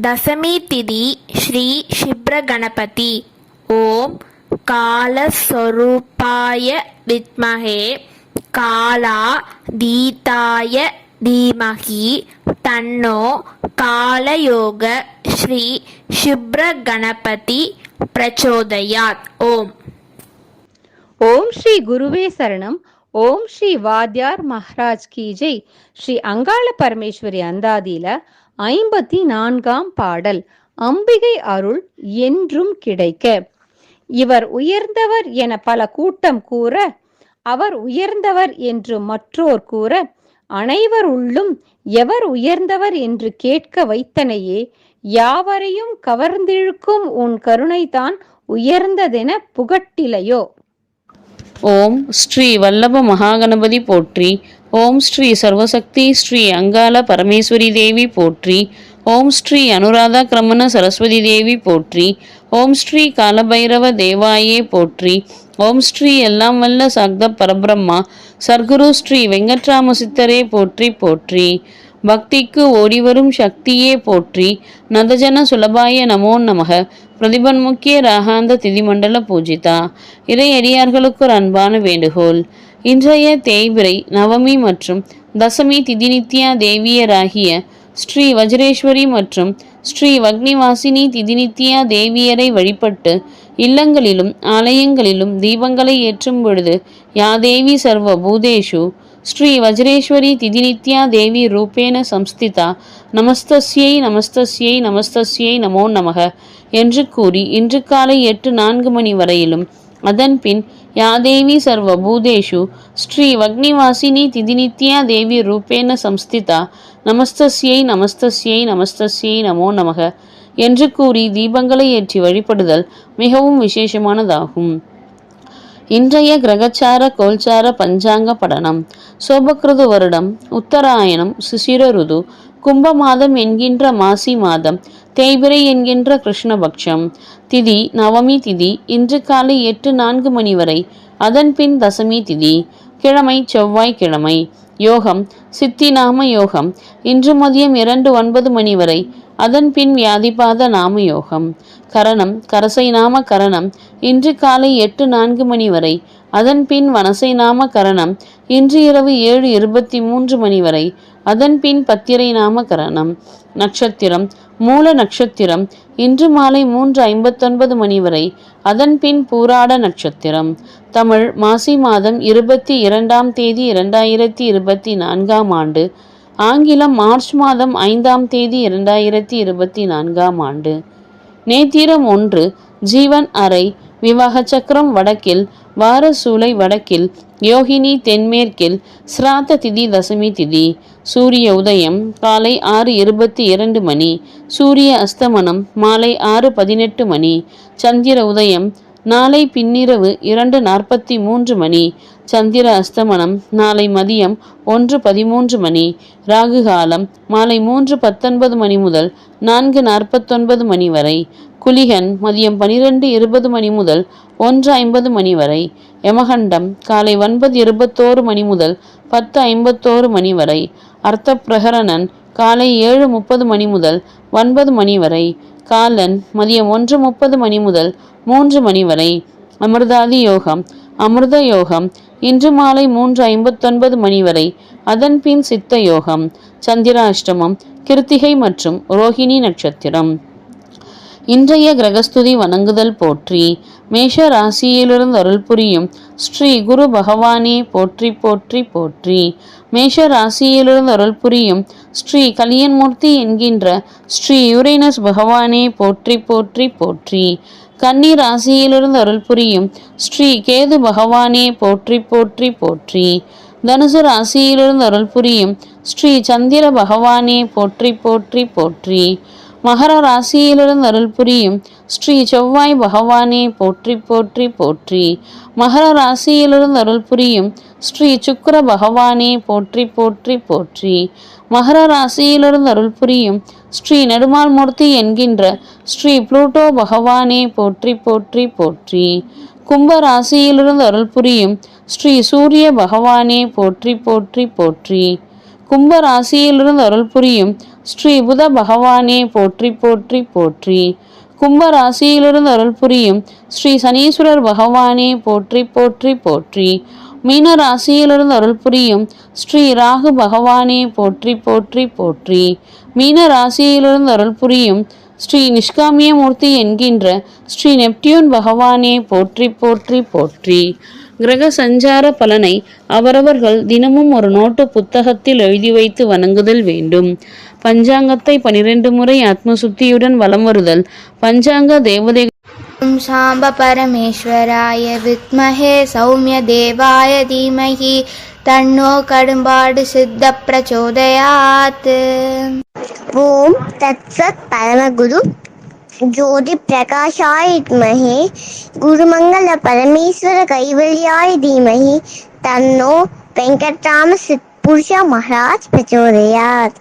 தசமி திதி ஸ்ரீ க்ஷிப்ரகணபதி. ஓம் காலஸ்வரூபாய வித்மஹே காலாதீதாய தீமஹி தன்னோ காலயோக ஸ்ரீ க்ஷிப்ரகணபதி பிரச்சோதயாத். ஓம் ஓம் ஸ்ரீ குருவே சரணம். ஓம் ஸ்ரீ வாத்யார் மஹராஜ் கி ஜெய். ஸ்ரீ அங்காள பரமேஸ்வரி அந்தாதியில 54ஆம் பாடல். அம்பிகை அருள் என்றும் கிடைக்க. இவர் உயர்ந்தவர் என பல கூட்டம் கூற, அவர் உயர்ந்தவர் என்று மற்றோர் கூற, அனைவர் உள்ளும் எவர் உயர்ந்தவர் என்று கேட்க வைத்தனையே, யாவரையும் கவர்ந்திழுக்கும் உன் கருணைதான் உயர்ந்ததென புகட்டிலையோ. ஓம் ஸ்ரீ வல்லப மகாகணபதி போற்றி. ஓம் ஸ்ரீ சர்வசக்தி ஸ்ரீ அங்காள பரமேஸ்வரி தேவி போற்றி. ஓம் ஸ்ரீ அனுராதா கிரமண சரஸ்வதி தேவி போற்றி. ஓம் ஸ்ரீ காலபைரவ தேவாயே போற்றி. ஓம் ஸ்ரீ எல்லாம் வல்ல சாக்த பரபிரம்மா சர்க்குரு ஸ்ரீ வெங்கட்ராம சித்தரே போற்றி போற்றி. பக்திக்கு ஓடிவரும் சக்தியே போற்றி. நதஜன சுலபாய நமோ நமக. பிரதிபன்முக்கிய ராகாந்த திதிமண்டல பூஜிதா. இறை அடியார்களுக்கு ஒரு அன்பான வேண்டுகோள். இன்றைய தேய்பிரை நவமி மற்றும் தசமி திதிநித்யா தேவியராகிய ஸ்ரீ வஜ்ரேஸ்வரி மற்றும் ஸ்ரீ வக்னிவாசினி திதிநித்யா தேவியரை வழிபட்டு இல்லங்களிலும் ஆலயங்களிலும் தீபங்களை ஏற்றும் பொழுது யாதேவி சர்வ பூதேஷு ஸ்ரீ வஜ்ரேஸ்வரி திதிநித்யா தேவி ரூபேன சம்ஸ்திதா நமஸ்தஸ்யை நமஸ்தஸ்யை நமஸ்தஸ்யை நமோ நமக என்று கூறி இன்று காலை 8:04 மணி வரையிலும், அதன்பின் யாதேவி சர்வ பூதேஷு ஸ்ரீ வக்னிவாசினி திதிநித்யா தேவி ரூபேன சம்ஸ்திதா நமஸ்தஸ்யை நமஸ்தஸ்யை நமஸ்தஸ்யை நமோ நமக என்று கூறி தீபங்களை ஏற்றி வழிபடுதல் மிகவும் விசேஷமானதாகும். இன்றைய கிரகச்சார கோல்சார பஞ்சாங்க படனம். சோபக்ருது வருடம் உத்தராயணம் சிசிர ருது கும்ப மாதம் என்கின்ற மாசி மாதம் தேய்பிரை என்கின்ற கிருஷ்ணபக்ஷம் திதி நவமி திதி இன்று காலை 8:04 மணி வரை. அதன்பின் தசமி திதி கிழமை செவ்வாய்க்கிழமை. யோகம் சித்தி நாம யோகம் இன்று மதியம் 2:09 மணி வரை. அதன்பின் வியாதிபாத நாம யோகம். கரணம் கரசை நாம கரணம் இன்று காலை 8:04 மணி வரை. அதன்பின் வனசை நாம கரணம் இன்று இரவு 7:23 மணி வரை. அதன்பின் பத்திரை நாம கரணம். நட்சத்திரம் மூல நட்சத்திரம் இன்று மாலை 3:59 மணி வரை. அதன்பின் பூராட நட்சத்திரம். தமிழ் மாசி மாதம் 22ஆம் தேதி 2024ஆம் ஆண்டு. ஆங்கிலம் மார்ச் மாதம் 5ஆம் தேதி 2024ஆம் ஆண்டு. நேத்திரம் 1 ஜீவன் அறை விவாக சக்கரம் வடக்கில், வார சூலை வடக்கில், யோகினி தென்மேற்கில், சிராத்த திதி தசமி திதி. சூரிய உதயம் காலை 6:22 மணி. சூரிய அஸ்தமனம் மாலை 6:18 மணி. சந்திர உதயம் நாளை பின்னிரவு 2:43 மணி. சந்திர அஸ்தமனம் நாளை மதியம் 1:13 மணி. ராகு காலம் மாலை 3:19 மணி முதல் 4:49 மணி வரை. குளிகன் மதியம் 12:20 மணி முதல் 1:50 மணி வரை. யமகண்டம் காலை 9:21 மணி முதல் 10:51 மணி வரை. அர்த்த பிரகரணன் காலை 7:30 மணி முதல் 9 மணி வரை. காலன் மதியம் 1:30 மணி முதல் 3 மணி வரை. அமிர்தாதி யோகம் அமிர்த யோகம் இன்று மாலை 3:59 மணி வரை. அதன்பின் சித்த யோகம். சந்திராஷ்டமம் கிருத்திகை மற்றும் ரோஹிணி நட்சத்திரம். இன்றைய கிரகஸ்துதி வணங்குதல் போற்றி. மேஷ ராசியிலிருந்து அருள் புரியும் ஸ்ரீ குரு பகவானே போற்றி போற்றி போற்றி. மேஷ ராசியிலிருந்து அருள் புரியும் ஸ்ரீ கலியன்மூர்த்தி என்கின்ற ஸ்ரீ யுரேனஸ் பகவானே போற்றி போற்றி போற்றி. கன்னி ராசியிலிருந்து அருள் புரியும் ஸ்ரீ கேது பகவானே போற்றி போற்றி போற்றி. தனுசு ராசியிலிருந்து அருள் புரியும் ஸ்ரீ சந்திர பகவானே போற்றி போற்றி போற்றி. மகர ராசியிலிருந்து அருள் புரியும் ஸ்ரீ செவ்வாய் பகவானே போற்றி போற்றி போற்றி. மகர ராசியிலிருந்து அருள் புரியும் ஸ்ரீ சுக்கிர பகவானே போற்றி போற்றி போற்றி. மகர ராசியிலிருந்து அருள் புரியும் ஸ்ரீ நெடுமால் மூர்த்தி என்கின்ற ஸ்ரீ புளூட்டோ பகவானே போற்றி போற்றி போற்றி. கும்ப ராசியிலிருந்து அருள் புரியும் ஸ்ரீ சூரிய பகவானே போற்றி போற்றி போற்றி. கும்ப ராசியிலிருந்து அருள் புரியும் ஸ்ரீ புத பகவானே போற்றி போற்றி போற்றி. கும்ப ராசியிலிருந்து அருள் புரியும் ஸ்ரீ சனீஸ்வரர் பகவானே போற்றி போற்றி போற்றி. மீன ராசியிலிருந்து அருள் புரியும் ஸ்ரீ ராகு பகவானே போற்றி போற்றி போற்றி. மீன ராசியிலிருந்து அருள் புரியும் ஸ்ரீ நிஷ்காமிய மூர்த்தி என்கின்ற ஸ்ரீ நெப்டியூன் பகவானே போற்றி போற்றி போற்றி. கிரக சஞ்சார பலனை அவரவர்கள் தினமும் ஒரு நோட்டு புத்தகத்தில் எழுதி வைத்து வணங்குதல் வேண்டும். பஞ்சாங்கத்தை 12 முறை ஆத்மசுத்தியுடன் வலம் வருதல் பஞ்சாங்க தேவதை ஓம் சாம்ப பரமேஸ்வராய வித்மஹே சௌமிய தேவாய தீமஹி தன்னோ கடும்பாடு சித்த பிரச்சோதயாத். ஓம் தத்சத் பரமகுரு ஜோதி பிரகாஷாய வித்மஹே குருமங்கள பரமேஸ்வர கைவல்யாய தீமஹி தன்னோ வெங்கட்ராம சித் புருஷ மகாராஜ் பிரச்சோதயாத்.